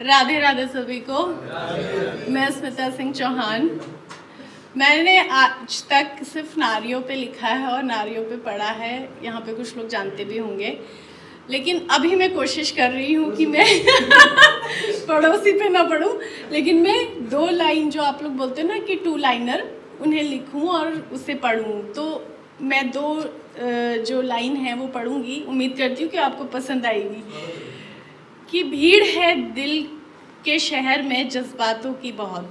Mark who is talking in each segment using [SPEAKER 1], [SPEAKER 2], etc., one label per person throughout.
[SPEAKER 1] राधे राधे सभी को। मैं स्मिता सिंह चौहान। मैंने आज तक सिर्फ नारियों पे लिखा है और नारियों पे पढ़ा है, यहाँ पे कुछ लोग जानते भी होंगे, लेकिन अभी मैं कोशिश कर रही हूँ कि मैं पड़ोसी पे ना पढ़ूँ, लेकिन मैं 2 लाइन जो आप लोग बोलते हैं ना कि 2 लाइनर, उन्हें लिखूँ और उसे पढ़ूँ। तो मैं 2 जो लाइन है वो पढ़ूँगी। उम्मीद करती हूँ कि आपको पसंद आएगी। कि भीड़ है दिल के शहर में जज्बातों की बहुत,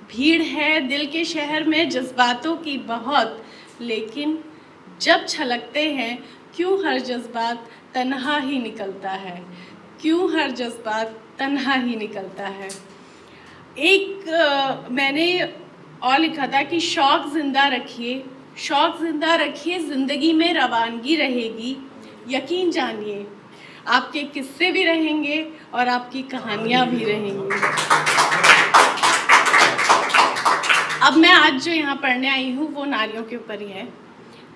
[SPEAKER 1] भीड़ है दिल के शहर में जज्बातों की बहुत, लेकिन जब छलकते हैं क्यों हर जज्बात तन्हा ही निकलता है, क्यों हर जज्बात तन्हा ही निकलता है। एक मैंने और लिखा था कि शौक़ ज़िंदा रखिए, शौक़ ज़िंदा रखिए, ज़िंदगी में रवानगी रहेगी, यकीन जानिए आपके किस्से भी रहेंगे और आपकी कहानियाँ भी रहेंगी। अब मैं आज जो यहाँ पढ़ने आई हूँ वो नारियों के ऊपर ही है।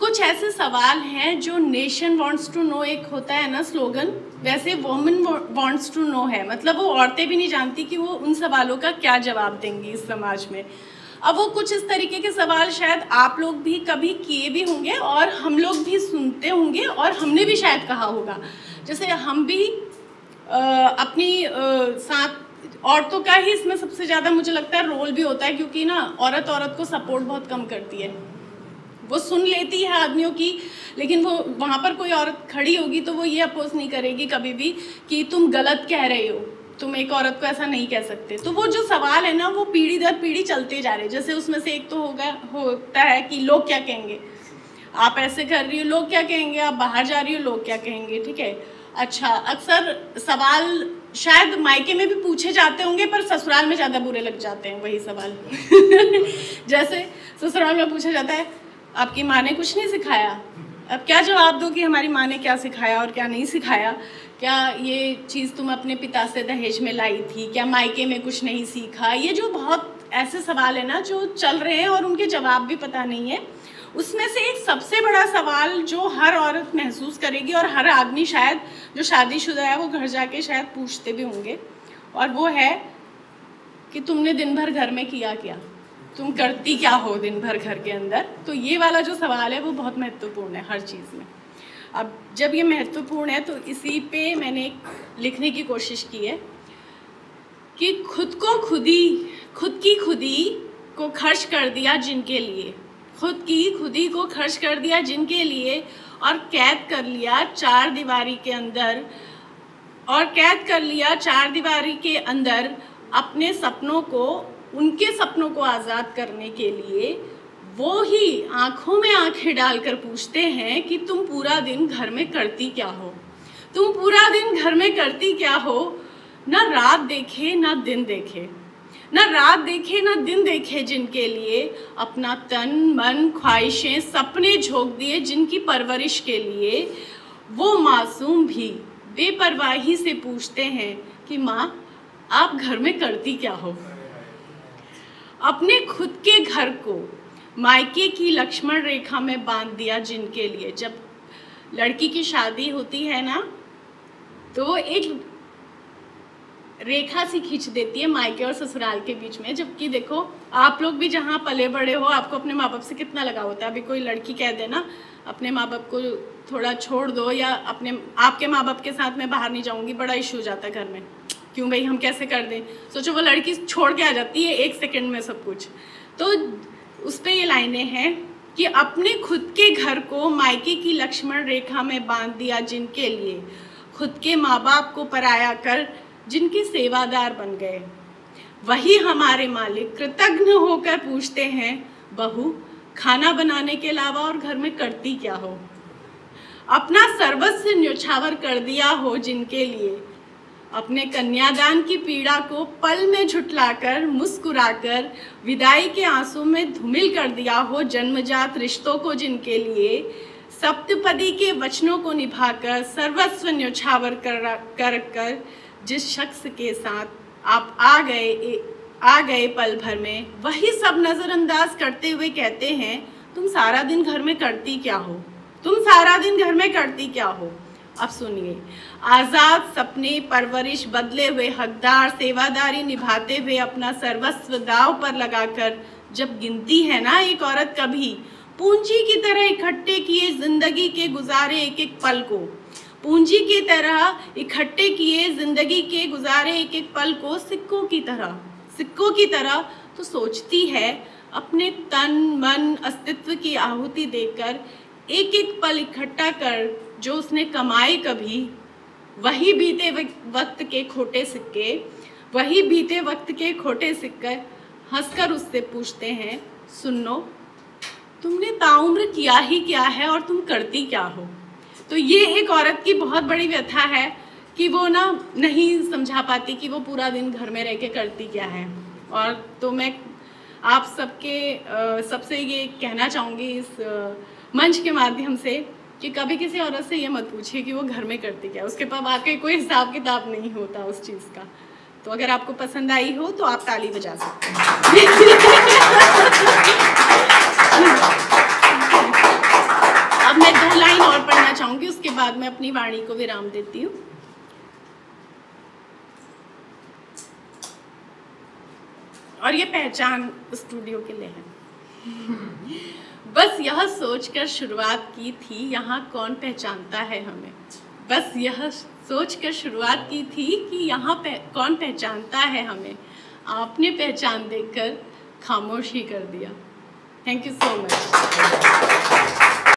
[SPEAKER 1] कुछ ऐसे सवाल हैं जो नेशन वांट्स टू नो, एक होता है ना स्लोगन, वैसे वुमेन वांट्स टू नो है। मतलब वो औरतें भी नहीं जानती कि वो उन सवालों का क्या जवाब देंगी इस समाज में। अब वो कुछ इस तरीके के सवाल शायद आप लोग भी कभी किए भी होंगे और हम लोग भी सुनते होंगे और हमने भी शायद कहा होगा। जैसे हम भी अपनी साथ औरतों का ही इसमें सबसे ज़्यादा मुझे लगता है रोल भी होता है, क्योंकि ना औरत को सपोर्ट बहुत कम करती है। वो सुन लेती है आदमियों की, लेकिन वो वहाँ पर कोई औरत खड़ी होगी तो वो ये अपोज नहीं करेगी कभी भी कि तुम गलत कह रहे हो, तुम एक औरत को ऐसा नहीं कह सकते। तो वो जो सवाल है ना वो पीढ़ी दर पीढ़ी चलते जा रहे। जैसे उसमें से एक तो होता है कि लोग क्या कहेंगे, आप ऐसे कर रही हो लोग क्या कहेंगे, आप बाहर जा रही हो लोग क्या कहेंगे। ठीक है, अच्छा, अक्सर सवाल शायद मायके में भी पूछे जाते होंगे पर ससुराल में ज़्यादा बुरे लग जाते हैं वही सवाल। जैसे ससुराल में पूछा जाता है आपकी माँ ने कुछ नहीं सिखाया। अब क्या जवाब दो कि हमारी माँ ने क्या सिखाया और क्या नहीं सिखाया। क्या ये चीज़ तुम अपने पिता से दहेज में लाई थी, क्या मायके में कुछ नहीं सीखा। ये जो बहुत ऐसे सवाल है ना जो चल रहे हैं और उनके जवाब भी पता नहीं है। उसमें से एक सबसे बड़ा सवाल जो हर औरत महसूस करेगी और हर आदमी शायद जो शादीशुदा है वो घर जाके शायद पूछते भी होंगे, और वो है कि तुमने दिन भर घर में किया क्या, तुम करती क्या हो दिन भर घर के अंदर। तो ये वाला जो सवाल है वो बहुत महत्वपूर्ण है हर चीज़ में। अब जब ये महत्वपूर्ण है तो इसी पे मैंने लिखने की कोशिश की है कि खुद की खुदी को खर्च कर दिया जिनके लिए, खुद की खुदी को खर्च कर दिया जिनके लिए, और कैद कर लिया 4 दीवारी के अंदर, और कैद कर लिया 4 दीवारी के अंदर अपने सपनों को, उनके सपनों को आज़ाद करने के लिए। वो ही आँखों में आँखें डालकर पूछते हैं कि तुम पूरा दिन घर में करती क्या हो, तुम पूरा दिन घर में करती क्या हो। ना रात देखे ना दिन देखे, ना रात देखे ना दिन देखे जिनके लिए, अपना तन मन ख्वाहिशें सपने झोंक दिए जिनकी परवरिश के लिए। वो मासूम भी बेपरवाही से पूछते हैं कि माँ आप घर में करती क्या हो। अपने खुद के घर को मायके की लक्ष्मण रेखा में बांध दिया जिनके लिए। जब लड़की की शादी होती है ना तो एक रेखा सी खींच देती है मायके और ससुराल के बीच में। जबकि देखो आप लोग भी जहाँ पले बड़े हो आपको अपने माँ बाप से कितना लगाव होता है। अभी कोई लड़की कह दे ना अपने माँ बाप को थोड़ा छोड़ दो, या आपके माँ बाप के साथ मैं बाहर नहीं जाऊँगी, बड़ा इशू हो जाता है घर में, क्यों भाई हम कैसे कर दें। सोचो वो लड़की छोड़ के आ जाती है 1 सेकंड में सब कुछ। तो उस पर ये लाइनें हैं कि अपने खुद के घर को मायके की लक्ष्मण रेखा में बांध दिया जिनके लिए, खुद के माँ बाप को पराया कर जिनके सेवादार बन गए। वही हमारे मालिक कृतज्ञ होकर पूछते हैं बहू खाना बनाने के अलावा और घर में करती क्या हो। अपना सर्वस्व न्यौछावर कर दिया हो जिनके लिए, अपने कन्यादान की पीड़ा को पल में झुठलाकर मुस्कुराकर विदाई के आंसू में धूमिल कर दिया हो जन्मजात रिश्तों को जिनके लिए, सप्तपदी के वचनों को निभाकर सर्वस्व न्यौछावर कर जिस शख्स के साथ आप आ गए पल भर में, वही सब नज़रअंदाज करते हुए कहते हैं तुम सारा दिन घर में करती क्या हो, तुम सारा दिन घर में करती क्या हो। अब सुनिए, आज़ाद सपने, परवरिश, बदले हुए हकदार, सेवादारी निभाते हुए अपना सर्वस्व दांव पर लगाकर जब गिनती है ना एक औरत कभी पूंजी की तरह इकट्ठे किए जिंदगी के गुजारे एक एक पल को, पूंजी की तरह इकट्ठे किए जिंदगी के गुजारे एक एक पल को सिक्कों की तरह तो सोचती है अपने तन मन अस्तित्व की आहुति देकर एक एक पल इकट्ठा कर जो उसने कमाए कभी, वही बीते वक्त के खोटे सिक्के हंसकर उससे पूछते हैं, सुनो तुमने ताउम्र किया ही क्या है और तुम करती क्या हो। तो ये एक औरत की बहुत बड़ी व्यथा है कि वो ना नहीं समझा पाती कि वो पूरा दिन घर में रह के करती क्या है। और तो मैं आप सबसे ये कहना चाहूँगी इस मंच के माध्यम से कि कभी किसी औरत से ये मत पूछिए कि वो घर में करती क्या, उसके पास वाकई कोई हिसाब किताब नहीं होता उस चीज़ का। तो अगर आपको पसंद आई हो तो आप ताली बजा सकते हैं। अब मैं 2 लाइन और पढ़ना चाहूँगी, उसके बाद मैं अपनी वाणी को विराम देती हूँ। और ये पहचान स्टूडियो के लिए है। बस यह सोचकर शुरुआत की थी यहाँ कौन पहचानता है हमें, बस यह सोचकर शुरुआत की थी कि यहाँ कौन पहचानता है हमें, आपने पहचान देकर खामोश ही कर दिया। Thank you so much.